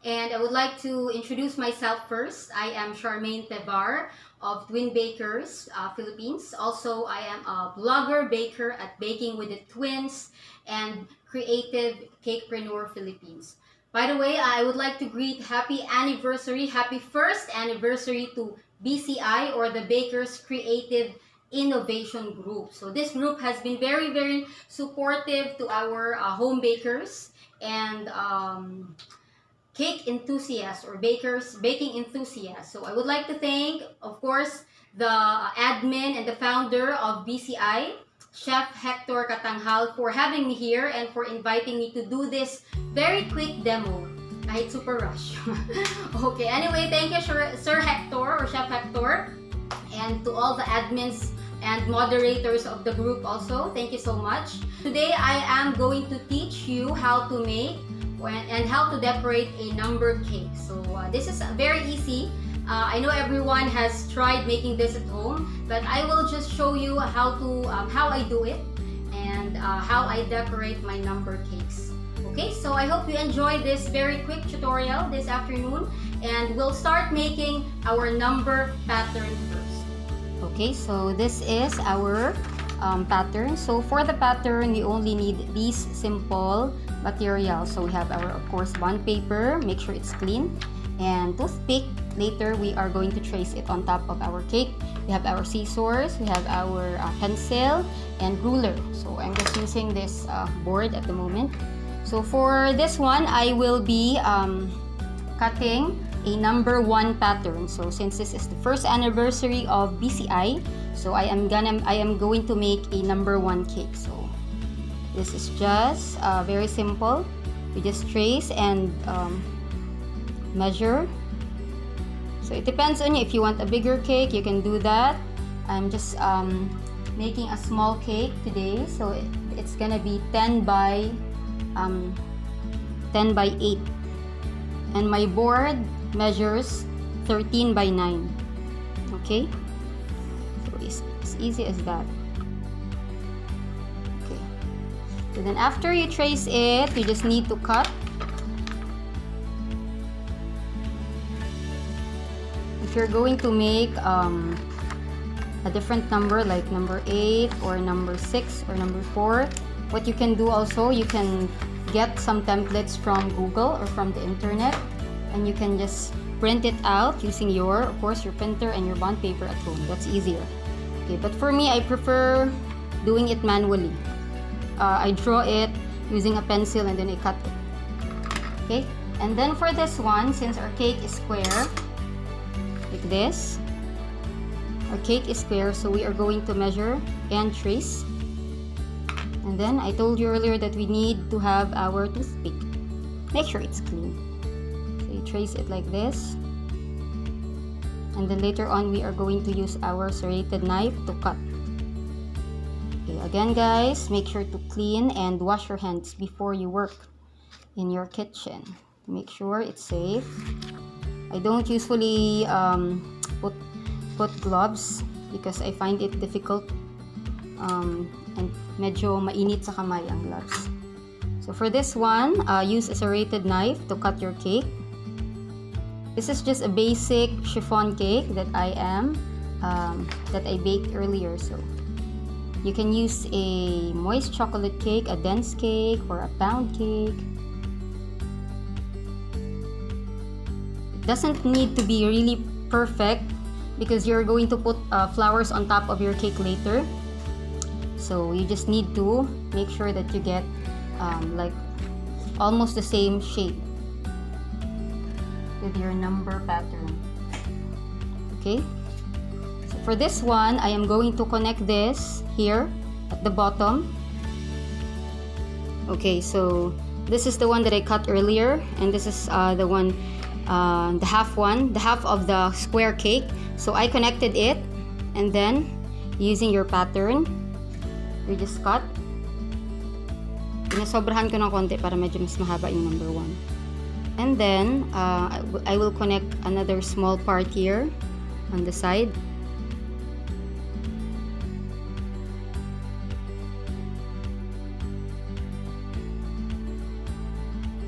And I would like to introduce myself first. I am Charmaine Tevar of Twin Bakers, Philippines. Also, I am a blogger baker at Baking with the Twins and creative Cakepreneur Philippines. By the way, I would like to greet happy anniversary, happy first anniversary to BCI, or the Bakers Creative Innovation Group. So this group has been very, very supportive to our home bakers and cake enthusiasts or baking enthusiasts. So I would like to thank, of course, the admin and the founder of BCI, Chef Hector Katanghal, for having me here and for inviting me to do this very quick demo. Kahit super rush. Okay, anyway, thank you, Sir Hector or Chef Hector, and to all the admins and moderators of the group also. Thank you so much. Today, I am going to teach you how to make and how to decorate a number cake. So this is very easy. I know everyone has tried making this at home, but I will just show you how I do it and how I decorate my number cakes. Okay, so I hope you enjoy this very quick tutorial this afternoon, and we'll start making our number pattern first. Okay, so this is our pattern. So for the pattern, you only need these simple materials. So we have our, of course, bond paper. Make sure it's clean, and toothpick. Later we are going to trace it on top of our cake. We have our scissors, we have our pencil and ruler. So I'm just using this board at the moment. So for this one, I will be cutting a number 1 pattern. So since this is the first anniversary of BCI, so I am going to make a number 1 cake. So this is just very simple. You just trace and measure. So it depends on you. If you want a bigger cake, you can do that. I'm just making a small cake today, so it's gonna be 10 by 8, and my board measures 13 by 9. Okay, so it's as easy as that. Okay, so then after you trace it, you just need to cut. If you're going to make a different number like number 8 or number 6 or number 4, what you can do also, you can get some templates from Google or from the internet, and you can just print it out using your, of course, your printer and your bond paper at home. That's easier. Okay, but for me, I prefer doing it manually. I draw it using a pencil and then I cut it. Okay, and then for this one, since our cake is square, like this, our cake is square, so we are going to measure and trace. And then I told you earlier that we need to have our toothpick. Make sure it's clean. So you trace it like this, and then later on we are going to use our serrated knife to cut. Okay, again guys, make sure to clean and wash your hands before you work in your kitchen to make sure it's safe. I don't usually put gloves because I find it difficult and medyo mainit sa kamay ang gloves. So for this one, use a serrated knife to cut your cake. This is just a basic chiffon cake that I baked earlier. So you can use a moist chocolate cake, a dense cake, or a pound cake. Doesn't need to be really perfect because you're going to put flowers on top of your cake later. So you just need to make sure that you get like almost the same shape with your number pattern. Okay, so for this one, I am going to connect this here at the bottom. Okay, so this is the one that I cut earlier, and this is the one, the half of the square cake. So I connected it, and then using your pattern, you just cut. Pinasobrahan ko ng konti para medyo mas mahaba yung number 1. And then I will connect another small part here on the side.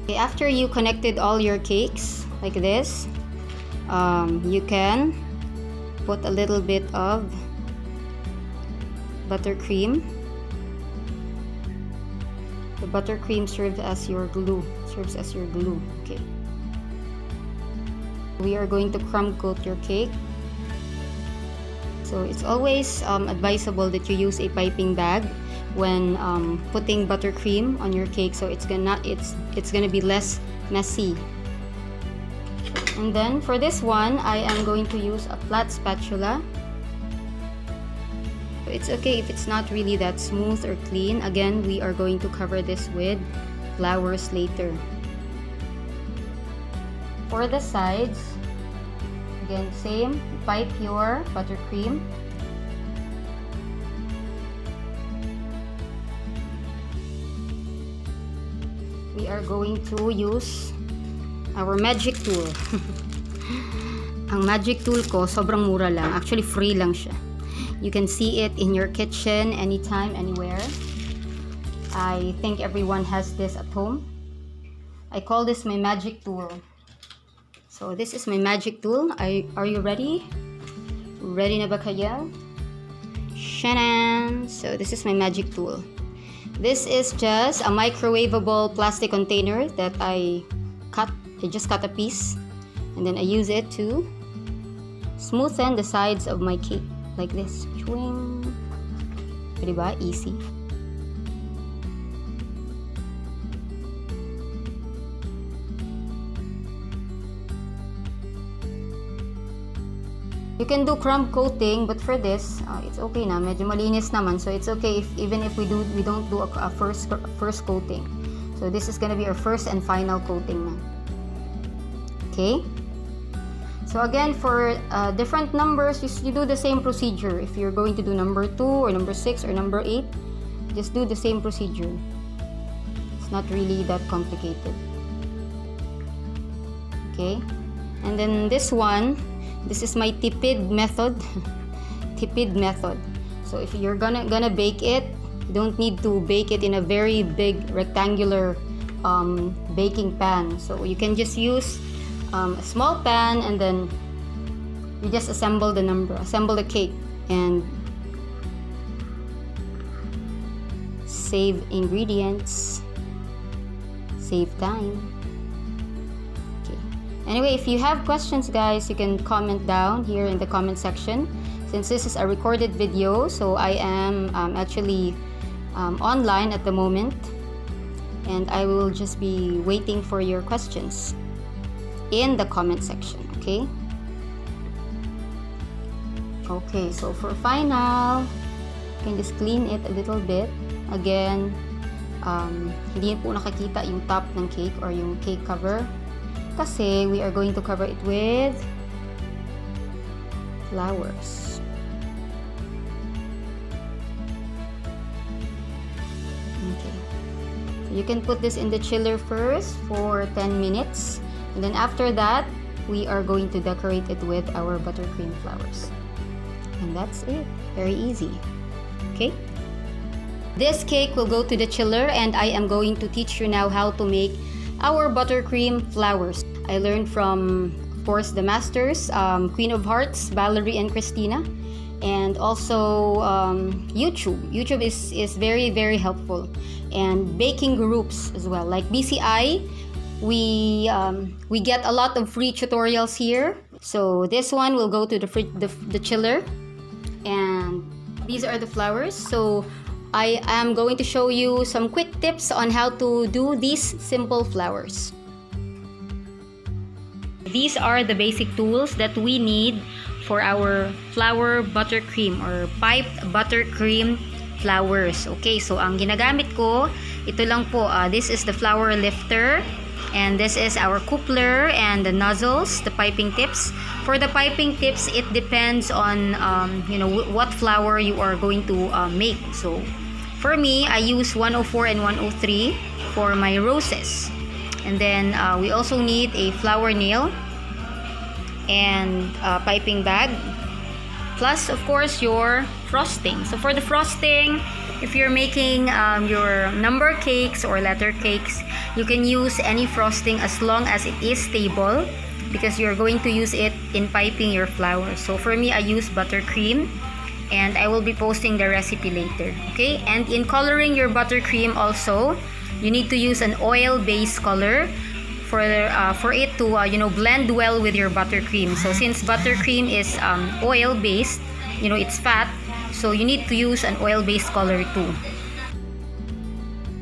Okay, after you connected all your cakes like this, you can put a little bit of buttercream. The buttercream serves as your glue. Okay. We are going to crumb coat your cake. So it's always advisable that you use a piping bag when putting buttercream on your cake, so it's gonna be less messy. And then for this one, I am going to use a flat spatula. It's okay if it's not really that smooth or clean. Again, we are going to cover this with flowers later. For the sides, again, same, pipe your buttercream. We are going to use our magic tool. Ang magic tool ko, sobrang mura lang. Actually, free lang siya. You can see it in your kitchen anytime, anywhere. I think everyone has this at home. I call this my magic tool. So this is my magic tool. Are you ready? Ready na ba kayo? Shanan! So this is my magic tool. This is just a microwavable plastic container that I just cut a piece, and then I use it to smoothen the sides of my cake like this. Chwing! Diba? Easy. You can do crumb coating, but for this, it's okay na. Medyo malinis naman, so it's okay even if we don't do a first coating. So this is gonna be our first and final coating na. Okay. So again, for different numbers, you do the same procedure. If you're going to do number 2 or number 6 or number 8, just do the same procedure. It's not really that complicated. Okay. And then this one. This is my tipid method. Tipid method. So if you're gonna bake it, you don't need to bake it in a very big rectangular baking pan. So you can just use a small pan, and then you just assemble the cake, and save ingredients, save time. Anyway, if you have questions, guys, you can comment down here in the comment section. Since this is a recorded video, so I am actually online at the moment, and I will just be waiting for your questions in the comment section. Okay. Okay, so for final, you can just clean it a little bit. Again, hindi po nakakita yung top ng cake or yung cake cover. Kasi we are going to cover it with flowers. Okay. So you can put this in the chiller first for 10 minutes. And then after that, we are going to decorate it with our buttercream flowers. And that's it. Very easy. Okay? This cake will go to the chiller, and I am going to teach you now how to make our buttercream flowers. I learned from, of course, the masters, Queen of Hearts, Valerie and Christina, and also YouTube. YouTube is very, very helpful, and baking groups as well, like BCI. We get a lot of free tutorials here. So this one will go to the chiller, and these are the flowers. So I am going to show you some quick tips on how to do these simple flowers. These are the basic tools that we need for our flower buttercream or piped buttercream flowers. Okay, so ang ginagamit ko, ito lang po, this is the flower lifter, and this is our coupler and the nozzles, the piping tips. For the piping tips, it depends on what flower you are going to make. So for me, I use 104 and 103 for my roses. And then we also need a flower nail and a piping bag. Plus, of course, your frosting. So for the frosting, if you're making your number cakes or letter cakes, you can use any frosting as long as it is stable, because you're going to use it in piping your flowers. So for me, I use buttercream, and I will be posting the recipe later. Okay, and in coloring your buttercream also, you need to use an oil-based color for it to blend well with your buttercream. So since buttercream is oil-based, it's fat, so you need to use an oil-based color too.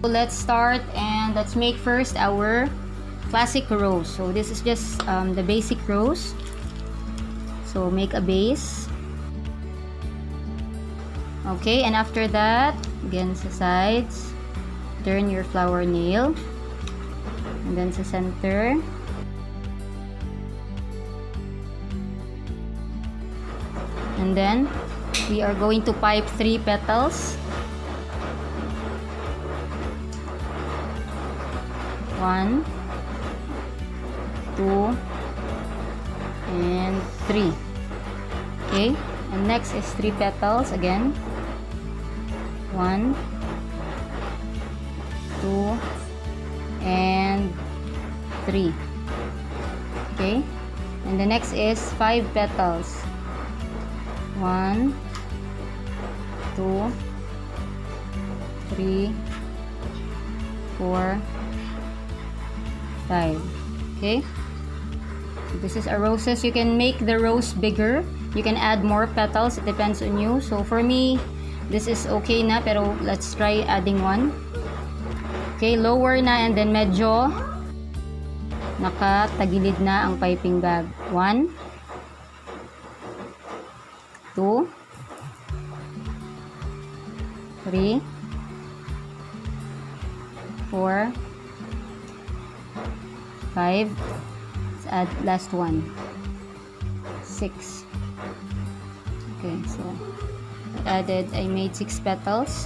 So let's start, and let's make first our classic rose. So this is just the basic rose. So make a base. Okay, and after that, again sa sides, turn your flower nail, and then sa center. And then we are going to pipe 3 petals. 1, 2, and 3. Okay, and next is 3 petals again. 1, 2, and 3. Okay, and the next is 5 petals. 1, 2, 3, 4, 5. Okay, so this is a roses. You can make the rose bigger, you can add more petals, it depends on you. So for me, this is okay na, pero let's try adding 1. Okay, lower na, and then medyo nakatagilid na ang piping bag. 1, 2, 3, 4, 5. Let's add last one. 6. Okay, so I made 6 petals.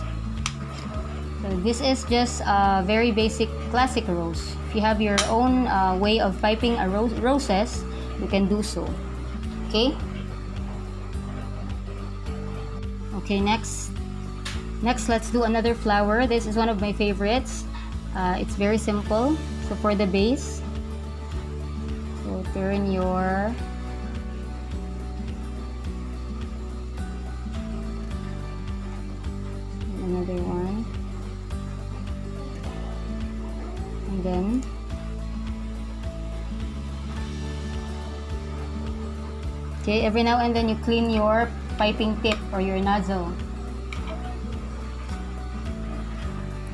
So this is just a very basic classic rose. If you have your own way of piping a roses, you can do so. Okay. Okay, next let's do another flower. This is one of my favorites. It's very simple. So for the base, so turn your another one, and then okay, every now and then you clean your piping tip or your nozzle.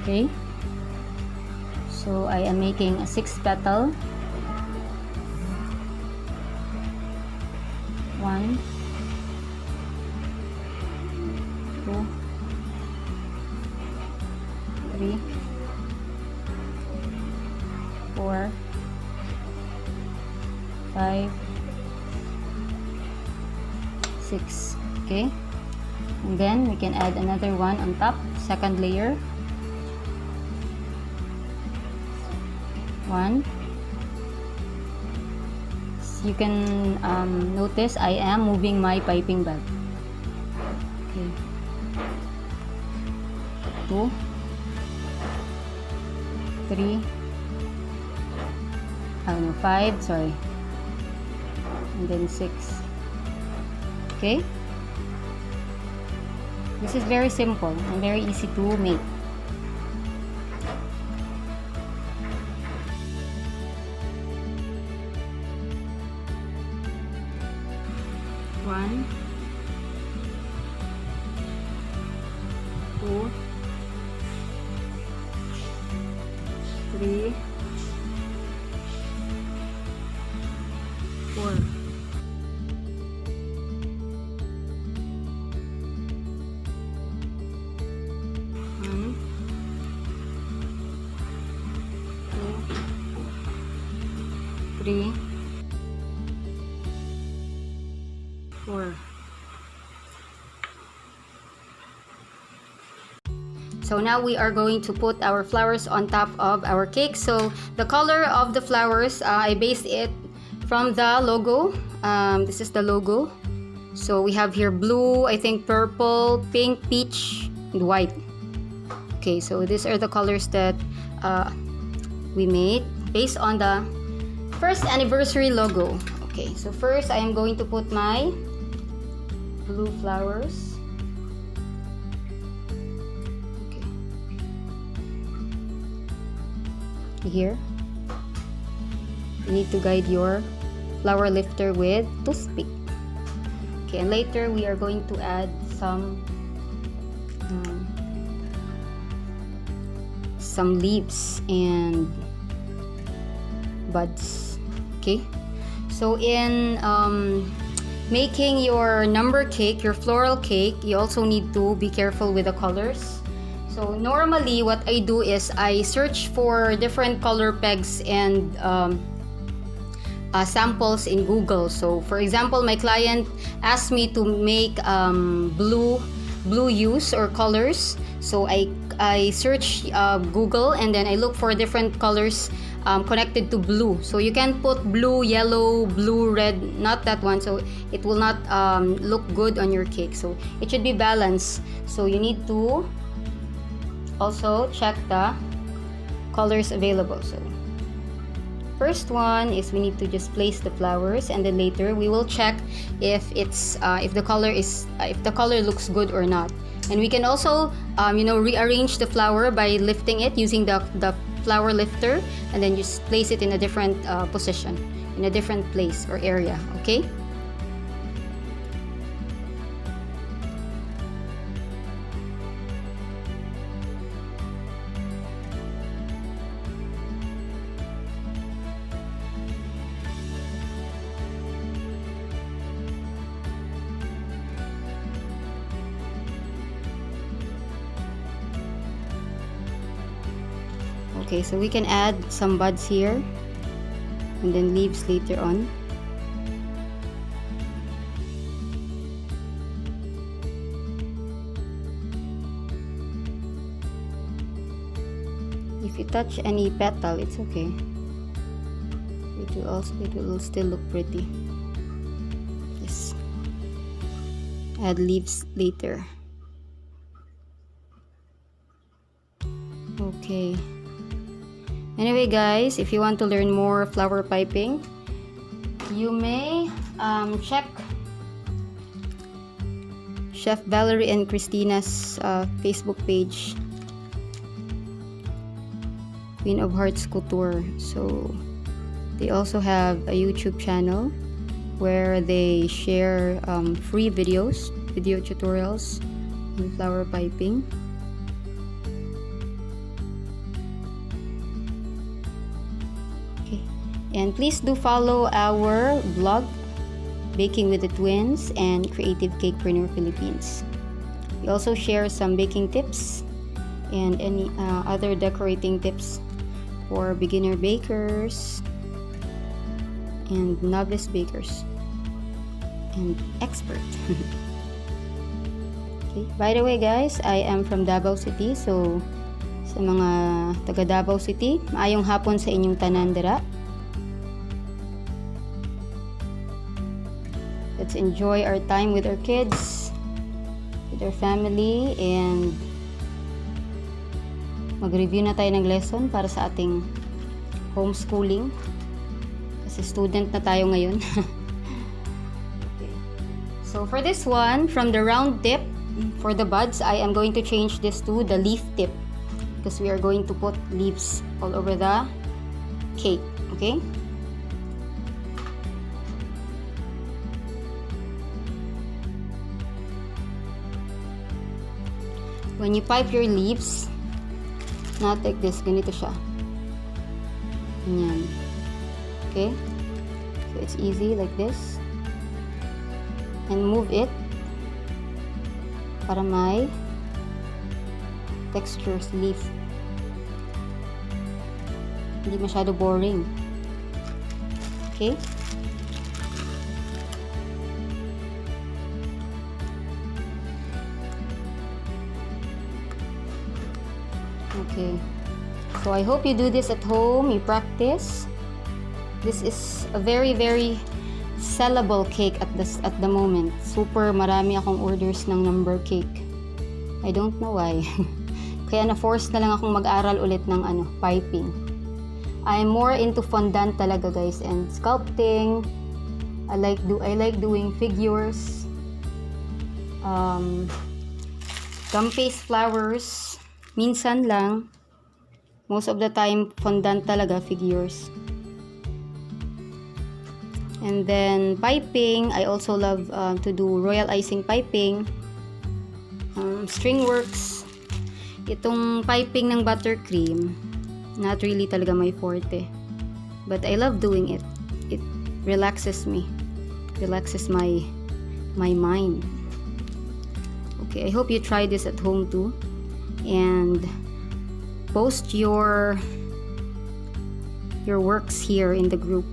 Okay, so I am making a 6 petal. 1, 2, 3, 4, 5, 6. Okay, and then we can add another one on top, second layer. 1. You can notice I am moving my piping bag. Okay. 2, 3, 5, sorry, and then 6. Okay, this is very simple and very easy to make. One, 2, 3, 4. One, 2, 3, 4. So now we are going to put our flowers on top of our cake. So the color of the flowers, I based it from the logo. This is the logo. So we have here blue, I think purple, pink, peach, and white. Okay, so these are the colors that we made based on the first anniversary logo. Okay, so first I am going to put my blue flowers. Okay. Here, you need to guide your flower lifter with toothpick. Okay, and later we are going to add some leaves and buds. Okay, so in making your number cake, your floral cake, you also need to be careful with the colors. So normally what I do is I search for different color pegs and samples in Google. So for example, my client asked me to make blue hues or colors. So I search Google and then I look for different colors connected to blue. So you can put blue, yellow, blue, red, not that one, so it will not look good on your cake. So it should be balanced. So you need to also check the colors available. So first one is we need to just place the flowers, and then later we will check if the color looks good or not. And we can also rearrange the flower by lifting it using the flower lifter, and then just place it in a different position, in a different place or area. Okay. Okay, so we can add some buds here and then leaves later on. If you touch any petal, it's okay. It will still look pretty. Yes. Add leaves later. Okay. Anyway guys, if you want to learn more flower piping, you may check Chef Valerie and Christina's Facebook page, Queen of Hearts Couture. So they also have a YouTube channel where they share free video tutorials on flower piping. And please do follow our blog, Baking with the Twins and Creative Cakepreneur Philippines. We also share some baking tips and any other decorating tips for beginner bakers and novice bakers and expert. Okay. By the way guys, I am from Davao City. So sa mga taga Davao City, maayong hapon sa inyong tanan dira. Let's enjoy our time with our kids, with our family, and mag-review na tayo ng lesson para sa ating homeschooling. Kasi student na tayo ngayon. Okay. So for this one, from the round tip, for the buds, I am going to change this to the leaf tip because we are going to put leaves all over the cake. Okay? When you pipe your leaves, not like this, ganito siya. Ganyan. Okay? So it's easy like this. And move it para may textures leaf. Hindi masyado boring. Okay? Okay, so I hope you do this at home, you practice. This is a very, very sellable cake at the moment. Super marami akong orders ng number cake. I don't know why. Kaya na-force na lang akong mag-aral ulit ng piping. I'm more into fondant talaga, guys, and sculpting. I like doing figures. Gum paste flowers. Minsan lang. Most of the time, fondant talaga, figures. And then piping, I also love to do royal icing piping. String works. Itong piping ng buttercream, not really talaga my forte. But I love doing it. It relaxes me. Relaxes my mind. Okay, I hope you try this at home too. And post your works here in the group.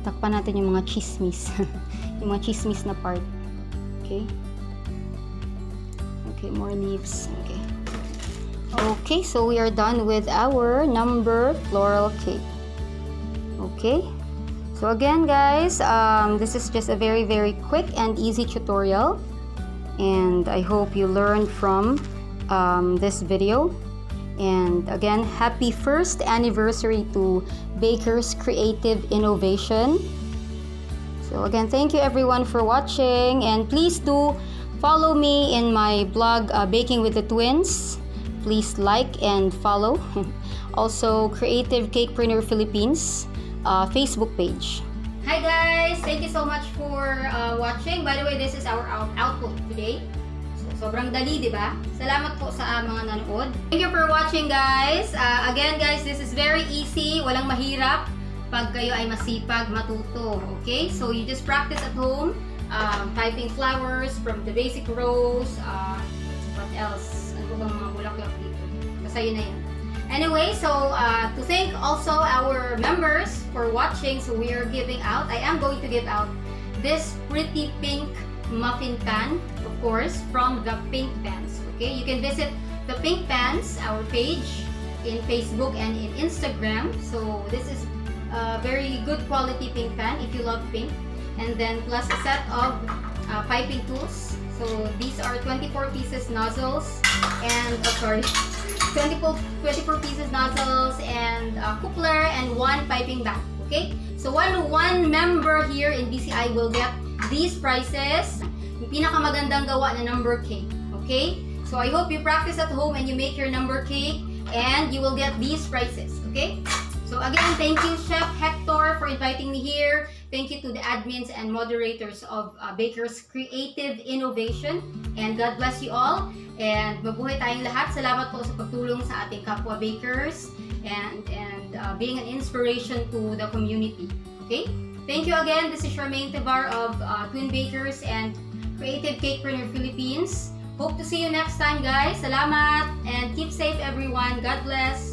Takpan natin yung mga chismis. Yung mga chismis na part. Okay? Okay, more leaves. Okay. Okay, so we are done with our number floral cake. Okay? So again, guys, this is just a very, very quick and easy tutorial. And I hope you learned from this video. And again, happy first anniversary to Baker's Creative Innovation. So again, thank you everyone for watching, and please do follow me in my blog, Baking with the Twins. Please like and follow. Also, Creative Cakepreneur Philippines Facebook page. Hi guys! Thank you so much for watching. By the way, this is our output today. Sobrang dali, di ba? Salamat po sa mga nanood. Thank you for watching, guys. Again, guys, this is very easy. Walang mahirap pag kayo ay masipag matuto. Okay? So, you just practice at home. Typing flowers from the basic rows. What else? Ano bang mga bulaklak dito? Basta yun na yan. Anyway, so, to thank also our members for watching. So, we are giving out. I am going to give out this pretty pink muffin pan, of course, from the Pink Pans. Okay, you can visit the Pink Pans, our page in Facebook and in Instagram. So this is a very good quality pink pan if you love pink. And then plus a set of piping tools. So these are 24 pieces nozzles and 24 pieces nozzles and coupler and one piping bag. Okay, so one member here in BCI will get these prizes, yung pinakamagandang gawa na number cake. Okay? So I hope you practice at home and you make your number cake and you will get these prizes. Okay? So again, thank you Chef Hector for inviting me here. Thank you to the admins and moderators of Baker's Creative Innovation. And God bless you all. And mabuhay tayong lahat. Salamat po sa pagtulong sa ating kapwa bakers and being an inspiration to the community. Okay? Thank you again. This is Charmaine Tevar of Twin Bakers and Creative Cakepreneur Philippines. Hope to see you next time, guys. Salamat and keep safe, everyone. God bless.